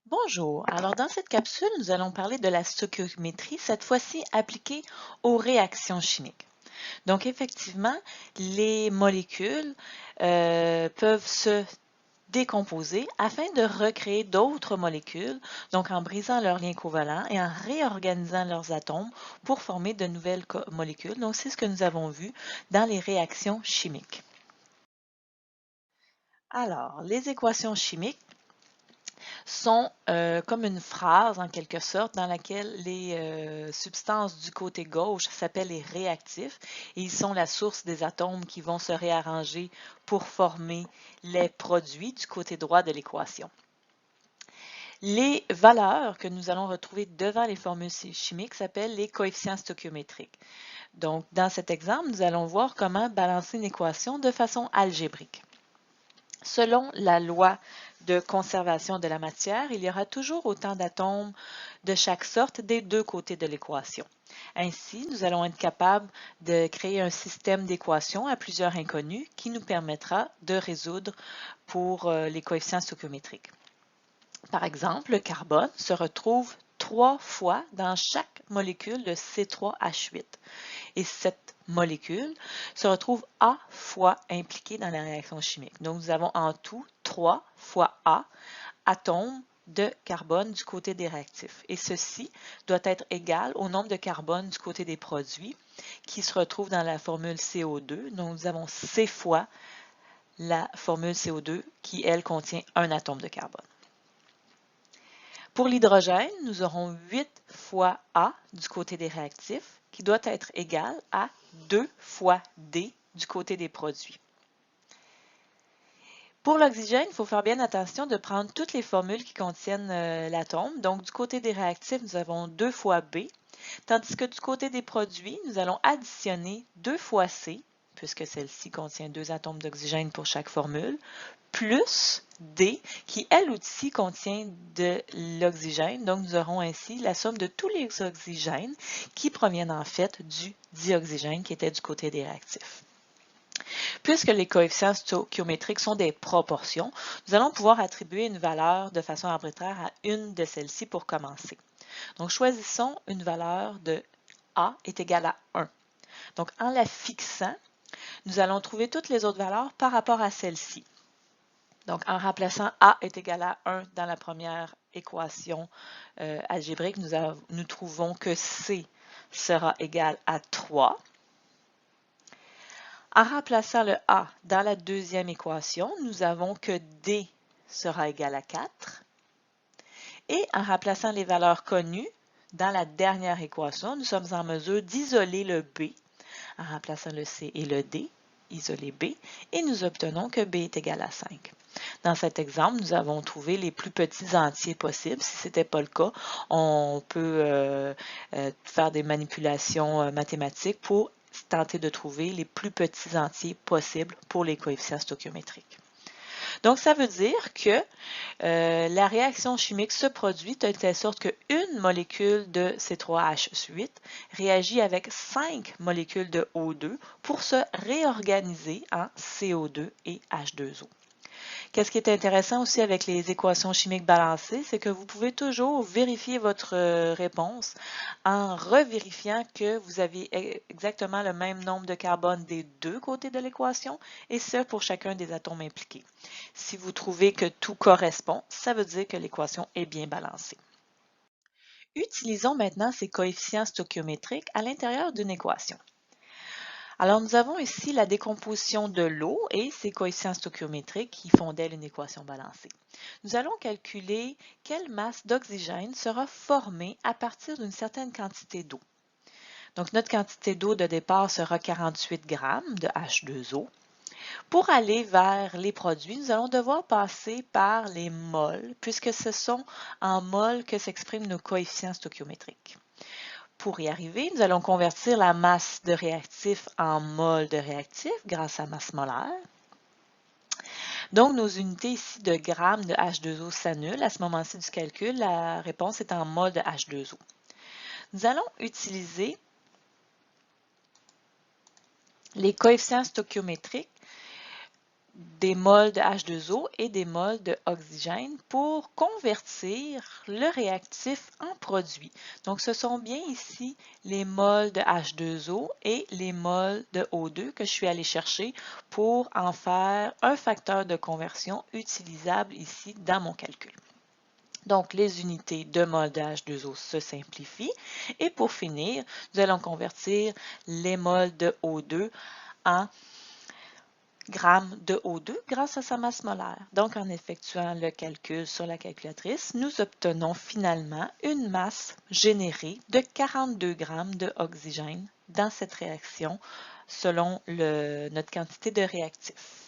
Bonjour, alors dans cette capsule, nous allons parler de la stoichiométrie, cette fois-ci appliquée aux réactions chimiques. Donc effectivement, les molécules peuvent se décomposer afin de recréer d'autres molécules, donc en brisant leurs liens covalents et en réorganisant leurs atomes pour former de nouvelles molécules. Donc c'est ce que nous avons vu dans les réactions chimiques. Alors, les équations chimiques sont comme une phrase en quelque sorte dans laquelle les substances du côté gauche s'appellent les réactifs et ils sont la source des atomes qui vont se réarranger pour former les produits du côté droit de l'équation. Les valeurs que nous allons retrouver devant les formules chimiques s'appellent les coefficients stoichiométriques. Donc, dans cet exemple, nous allons voir comment balancer une équation de façon algébrique. Selon la loi de conservation de la matière, il y aura toujours autant d'atomes de chaque sorte des deux côtés de l'équation. Ainsi, nous allons être capables de créer un système d'équations à plusieurs inconnus qui nous permettra de résoudre pour les coefficients stoichiométriques. Par exemple, le carbone se retrouve 3 fois dans chaque molécule de C3H8 et cette molécule se retrouve A fois impliquée dans la réaction chimique. Donc, nous avons en tout 3 fois A atomes de carbone du côté des réactifs. Et ceci doit être égal au nombre de carbone du côté des produits qui se retrouve dans la formule CO2. Donc, nous avons C fois la formule CO2 qui, elle, contient un atome de carbone. Pour l'hydrogène, nous aurons 8 fois A du côté des réactifs, qui doit être égal à 2 fois D du côté des produits. Pour l'oxygène, il faut faire bien attention de prendre toutes les formules qui contiennent l'atome. Donc, du côté des réactifs, nous avons 2 fois B, tandis que du côté des produits, nous allons additionner 2 fois C, puisque celle-ci contient 2 atomes d'oxygène pour chaque formule, plus D, qui elle aussi contient de l'oxygène. Donc, nous aurons ainsi la somme de tous les oxygènes qui proviennent en fait du dioxygène qui était du côté des réactifs. Puisque les coefficients stoichiométriques sont des proportions, nous allons pouvoir attribuer une valeur de façon arbitraire à une de celles-ci pour commencer. Donc, choisissons une valeur de A est égale à 1. Donc, en la fixant, nous allons trouver toutes les autres valeurs par rapport à celle-ci. Donc, en remplaçant A est égal à 1 dans la première équation algébrique, nous trouvons que C sera égal à 3. En remplaçant le A dans la deuxième équation, nous avons que D sera égal à 4. Et en remplaçant les valeurs connues dans la dernière équation, nous sommes en mesure d'isoler le B en remplaçant le C et le D, isoler B, et nous obtenons que B est égal à 5. Dans cet exemple, nous avons trouvé les plus petits entiers possibles. Si ce n'était pas le cas, on peut faire des manipulations mathématiques pour tenter de trouver les plus petits entiers possibles pour les coefficients stoichiométriques. Donc, ça veut dire que la réaction chimique se produit de telle sorte qu'une molécule de C3H8 réagit avec 5 molécules de O2 pour se réorganiser en CO2 et H2O. Qu'est-ce qui est intéressant aussi avec les équations chimiques balancées, c'est que vous pouvez toujours vérifier votre réponse en revérifiant que vous avez exactement le même nombre de carbone des deux côtés de l'équation, et ce pour chacun des atomes impliqués. Si vous trouvez que tout correspond, ça veut dire que l'équation est bien balancée. Utilisons maintenant ces coefficients stoichiométriques à l'intérieur d'une équation. Alors, nous avons ici la décomposition de l'eau et ses coefficients stoichiométriques qui font d'elle une équation balancée. Nous allons calculer quelle masse d'oxygène sera formée à partir d'une certaine quantité d'eau. Donc, notre quantité d'eau de départ sera 48 grammes de H2O. Pour aller vers les produits, nous allons devoir passer par les moles, puisque ce sont en moles que s'expriment nos coefficients stoichiométriques. Pour y arriver, nous allons convertir la masse de réactif en mol de réactif grâce à masse molaire. Donc, nos unités ici de grammes de H2O s'annulent. À ce moment-ci du calcul, la réponse est en mol de H2O. Nous allons utiliser les coefficients stoichiométriques des moles de H2O et des moles d'oxygène pour convertir le réactif en produit. Donc, ce sont bien ici les moles de H2O et les moles de O2 que je suis allée chercher pour en faire un facteur de conversion utilisable ici dans mon calcul. Donc, les unités de mol de H2O se simplifient. Et pour finir, nous allons convertir les moles de O2 en grammes de O2 grâce à sa masse molaire. Donc, en effectuant le calcul sur la calculatrice, nous obtenons finalement une masse générée de 42 grammes d'oxygène dans cette réaction selon notre quantité de réactif.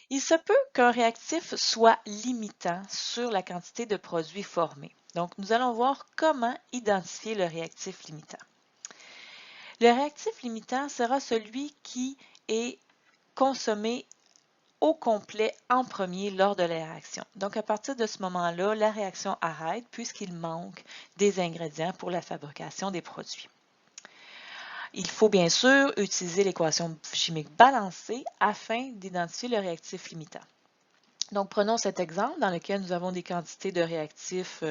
Il se peut qu'un réactif soit limitant sur la quantité de produits formés. Donc, nous allons voir comment identifier le réactif limitant. Le réactif limitant sera celui qui est consommé au complet en premier lors de la réaction. Donc, à partir de ce moment-là, la réaction arrête puisqu'il manque des ingrédients pour la fabrication des produits. Il faut bien sûr utiliser l'équation chimique balancée afin d'identifier le réactif limitant. Donc, prenons cet exemple dans lequel nous avons des quantités de réactifs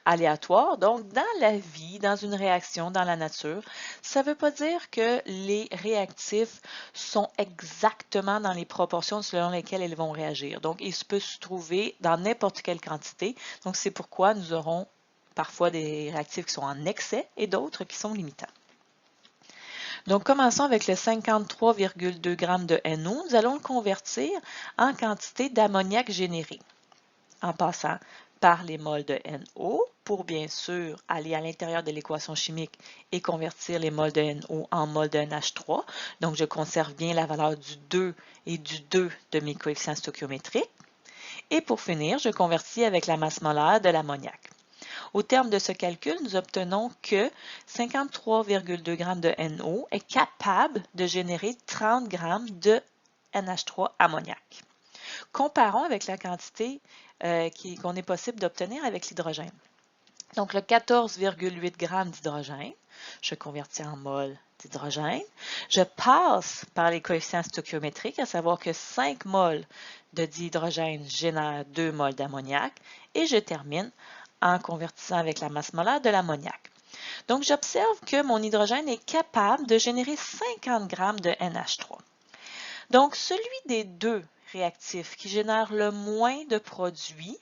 aléatoires. Donc, dans la vie, dans une réaction, dans la nature, ça ne veut pas dire que les réactifs sont exactement dans les proportions selon lesquelles ils vont réagir. Donc, ils peuvent se trouver dans n'importe quelle quantité. Donc, c'est pourquoi nous aurons parfois des réactifs qui sont en excès et d'autres qui sont limitants. Donc, commençons avec le 53,2 g de NO. Nous allons le convertir en quantité d'ammoniac généré en passant par les moles de NO pour bien sûr aller à l'intérieur de l'équation chimique et convertir les moles de NO en moles de NH3. Donc, je conserve bien la valeur du 2 et du 2 de mes coefficients stoichiométriques. Et pour finir, je convertis avec la masse molaire de l'ammoniac. Au terme de ce calcul, nous obtenons que 53,2 g de NO est capable de générer 30 g de NH3 ammoniac. Comparons avec la quantité qu'on est possible d'obtenir avec l'hydrogène. Donc, le 14,8 g d'hydrogène, je convertis en mol d'hydrogène. Je passe par les coefficients stoichiométriques, à savoir que 5 mols de dihydrogène génèrent 2 mols d'ammoniac et je termine en convertissant avec la masse molaire de l'ammoniac. Donc, j'observe que mon hydrogène est capable de générer 50 g de NH3. Donc, celui des deux réactifs qui génère le moins de produits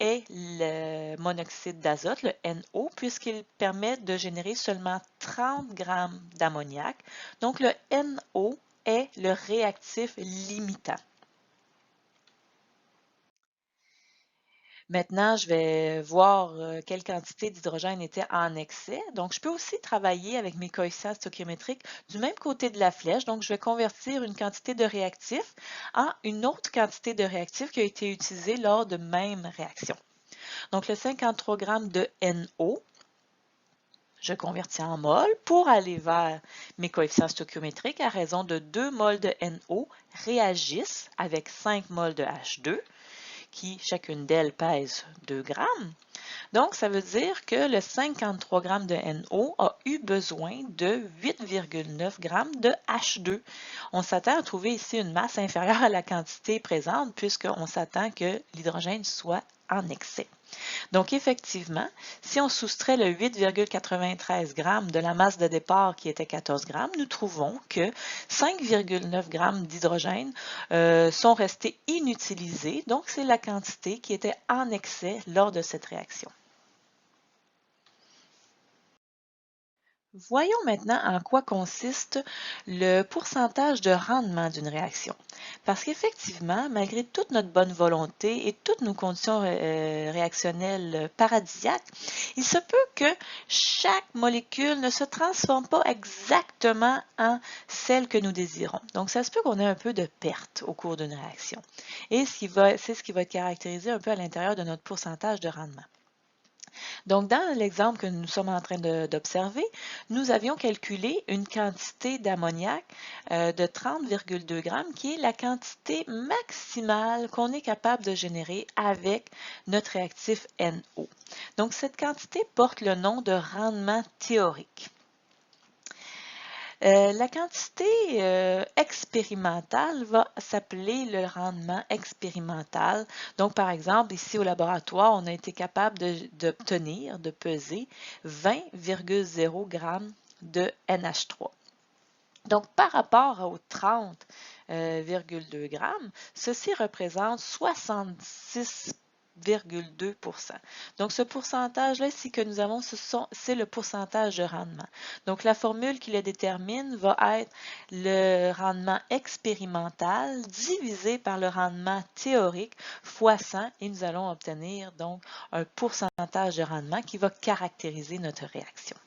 est le monoxyde d'azote, le NO, puisqu'il permet de générer seulement 30 g d'ammoniac. Donc, le NO est le réactif limitant. Maintenant, je vais voir quelle quantité d'hydrogène était en excès. Donc, je peux aussi travailler avec mes coefficients stoichiométriques du même côté de la flèche. Donc, je vais convertir une quantité de réactif en une autre quantité de réactif qui a été utilisée lors de même réaction. Donc, le 53 g de NO, je convertis en mol pour aller vers mes coefficients stoichiométriques à raison de 2 mols de NO réagissent avec 5 mols de H2 qui, chacune d'elles, pèse 2 grammes. Donc, ça veut dire que le 53 g de NO a eu besoin de 8,9 g de H2. On s'attend à trouver ici une masse inférieure à la quantité présente puisqu'on s'attend que l'hydrogène soit en excès. Donc, effectivement, si on soustrait le 8,93 g de la masse de départ qui était 14 g, nous trouvons que 5,9 g d'hydrogène sont restés inutilisés. Donc, c'est la quantité qui était en excès lors de cette réaction. Voyons maintenant en quoi consiste le pourcentage de rendement d'une réaction. Parce qu'effectivement, malgré toute notre bonne volonté et toutes nos conditions réactionnelles paradisiaques, il se peut que chaque molécule ne se transforme pas exactement en celle que nous désirons. Donc, ça se peut qu'on ait un peu de perte au cours d'une réaction. Et c'est ce qui va être caractérisé un peu à l'intérieur de notre pourcentage de rendement. Donc, dans l'exemple que nous sommes en train d'observer, nous avions calculé une quantité d'ammoniac de 30,2 g qui est la quantité maximale qu'on est capable de générer avec notre réactif NO. Donc, cette quantité porte le nom de rendement théorique. La quantité expérimentale va s'appeler le rendement expérimental. Donc, par exemple, ici au laboratoire, on a été capable d'obtenir, de peser 20,0 grammes de NH3. Donc, par rapport aux 30,2 grammes, ceci représente 66,2%. Donc, ce pourcentage-là ici que nous avons, c'est le pourcentage de rendement. Donc, la formule qui le détermine va être le rendement expérimental divisé par le rendement théorique fois 100 et nous allons obtenir donc un pourcentage de rendement qui va caractériser notre réaction.